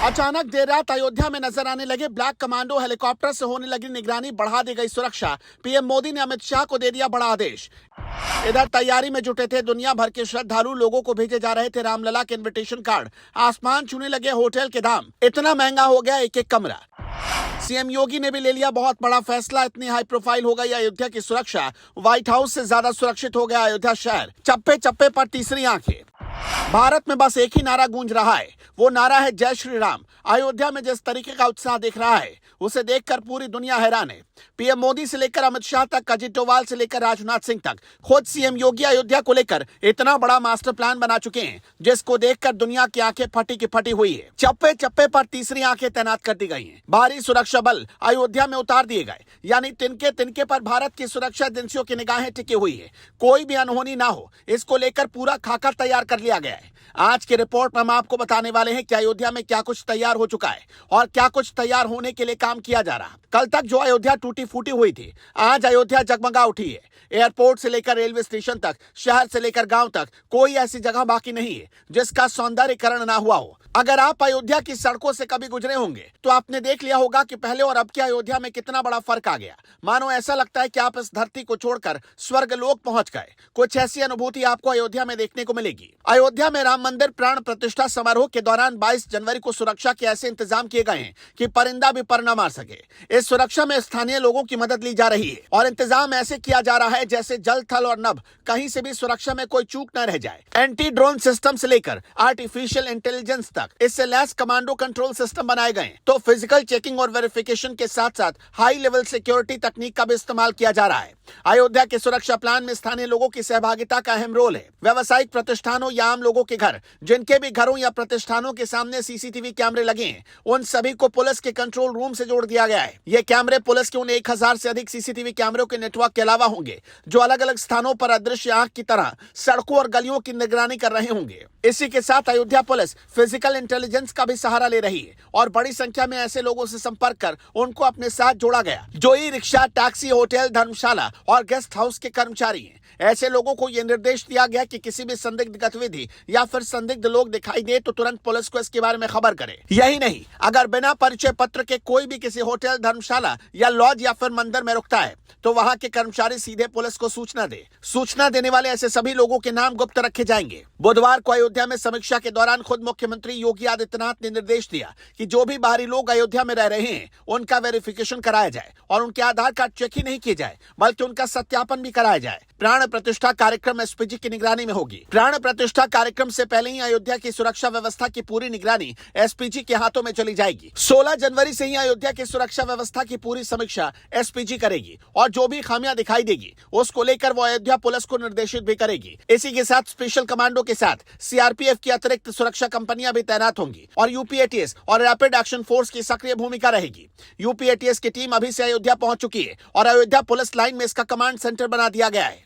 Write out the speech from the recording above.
अचानक देर रात अयोध्या में नजर आने लगे ब्लैक कमांडो हेलीकॉप्टर से होने लगी निगरानी, बढ़ा दी गई सुरक्षा। पीएम मोदी ने अमित शाह को दे दिया बड़ा आदेश। इधर तैयारी में जुटे थे दुनिया भर के श्रद्धालु, लोगों को भेजे जा रहे थे रामलला के इन्विटेशन कार्ड। आसमान छूने लगे होटल के दाम, इतना महंगा हो गया एक एक कमरा। सीएम योगी ने भी ले लिया बहुत बड़ा फैसला, इतनी हाई प्रोफाइल हो गई अयोध्या की सुरक्षा। व्हाइट हाउस से ज्यादा सुरक्षित हो गया अयोध्या शहर, चप्पे चप्पे पर तीसरी आंखें। भारत में बस एक ही नारा गूंज रहा है, वो नारा है जय श्री राम। अयोध्या में जिस तरीके का उत्साह दिख रहा है उसे देखकर पूरी दुनिया हैरान है। पीएम मोदी से लेकर अमित शाह तक, अजित डोभाल से लेकर राजनाथ सिंह तक, खुद सीएम योगी अयोध्या को लेकर इतना बड़ा मास्टर प्लान बना चुके हैं जिसको देखकर दुनिया की आंखें फटी की फटी हुई है। चप्पे चप्पे पर तीसरी आंखें तैनात कर दी गई हैं। भारी सुरक्षा बल अयोध्या में उतार दिए गए, यानी तिनके तिनके पर भारत की सुरक्षा एजेंसियों की निगाहें टिकी हुई है। कोई भी अनहोनी ना हो, इसको लेकर पूरा खाका तैयार कर लिया गया है। आज की रिपोर्ट में हम आपको बताने वाले हैं कि अयोध्या में क्या कुछ तैयार हो चुका है और क्या कुछ तैयार होने के लिए काम किया जा रहा। कल तक जो अयोध्या टूटी फूटी हुई थी, आज अयोध्या जगमगा उठी है। एयरपोर्ट से लेकर रेलवे स्टेशन तक, शहर से लेकर गांव तक, कोई ऐसी जगह बाकी नहीं है जिसका सौंदर्यीकरण ना हुआ हो। अगर आप अयोध्या की सड़कों से कभी गुजरे होंगे तो आपने देख लिया होगा कि पहले और अब की अयोध्या में कितना बड़ा फर्क आ गया। मानो ऐसा लगता है कि आप इस धरती को छोड़कर स्वर्ग लोक पहुंच गए। कुछ ऐसी अनुभूति आपको अयोध्या में देखने को मिलेगी। अयोध्या में राम मंदिर प्राण प्रतिष्ठा समारोह के दौरान 22 जनवरी को सुरक्षा के ऐसे इंतजाम किए गए हैं कि परिंदा भी पर न मार सके। इस सुरक्षा में स्थानीय लोगों की मदद ली जा रही है और इंतजाम ऐसे किया जा रहा है जैसे जल, थल और नभ, कहीं से भी सुरक्षा में कोई चूक न रह जाए। एंटी ड्रोन सिस्टम से लेकर आर्टिफिशियल इंटेलिजेंस तक, इससे लैस कमांडो कंट्रोल सिस्टम बनाए गए। तो फिजिकल चेकिंग और वेरिफिकेशन के साथ साथ हाई लेवल सिक्योरिटी तकनीक का भी इस्तेमाल किया जा रहा है। अयोध्या के सुरक्षा प्लान में स्थानीय लोगों की सहभागिता का अहम रोल है। व्यावसायिक प्रतिष्ठानों या आम लोगों के घर, जिनके भी घरों या प्रतिष्ठानों के सामने सीसीटीवी कैमरे लगे हैं, उन सभी को पुलिस के कंट्रोल रूम से जोड़ दिया गया है। ये कैमरे पुलिस के उन 1000 से अधिक सीसीटीवी कैमरों के नेटवर्क के अलावा होंगे जो अलग अलग स्थानों पर अदृश्य आंख की तरह सड़कों और गलियों की निगरानी कर रहे होंगे। इसी के साथ अयोध्या पुलिस फिजिकल इंटेलिजेंस का भी सहारा ले रही है और बड़ी संख्या में ऐसे लोगों से संपर्क कर उनको अपने साथ जोड़ा गया जो ई रिक्शा, टैक्सी, होटल, धर्मशाला और गेस्ट हाउस के कर्मचारी हैं। ऐसे लोगों को यह निर्देश दिया गया कि किसी भी संदिग्ध गतिविधि या फिर संदिग्ध लोग दिखाई दे तो तुरंत पुलिस को इसके बारे में खबर करे। यही नहीं, अगर बिना परिचय पत्र के कोई भी किसी होटल, धर्मशाला या लॉज या फिर मंदिर में रुकता है तो वहां के कर्मचारी सीधे पुलिस को सूचना दे। सूचना देने वाले ऐसे सभी लोगों के नाम गुप्त रखे जाएंगे। बुधवार को अयोध्या में समीक्षा के दौरान खुद मुख्यमंत्री योगी आदित्यनाथ ने निर्देश दिया कि जो भी बाहरी लोग अयोध्या में रह रहे हैं उनका वेरिफिकेशन कराया जाए और उनके आधार कार्ड चेक ही नहीं किए जाए बल्कि उनका सत्यापन भी कराया जाए। प्राण प्रतिष्ठा कार्यक्रम एसपीजी की निगरानी में होगी। प्राण प्रतिष्ठा कार्यक्रम से पहले ही अयोध्या की सुरक्षा व्यवस्था की पूरी निगरानी एसपीजी के हाथों में चली जाएगी। 16 जनवरी से ही अयोध्या की सुरक्षा व्यवस्था की पूरी समीक्षा एसपीजी करेगी और जो भी खामियां दिखाई देगी उसको लेकर वो अयोध्या पुलिस को निर्देशित भी करेगी। इसी के साथ स्पेशल कमांडो के साथ सीआरपीएफ की अतिरिक्त सुरक्षा कंपनियां भी तैनात होंगी और यूपीएटीएस और रैपिड एक्शन फोर्स की सक्रिय भूमिका रहेगी। यूपीएटीएस की टीम अभी से अयोध्या पहुंच चुकी है और अयोध्या पुलिस लाइन में इसका कमांड सेंटर बना दिया गया है।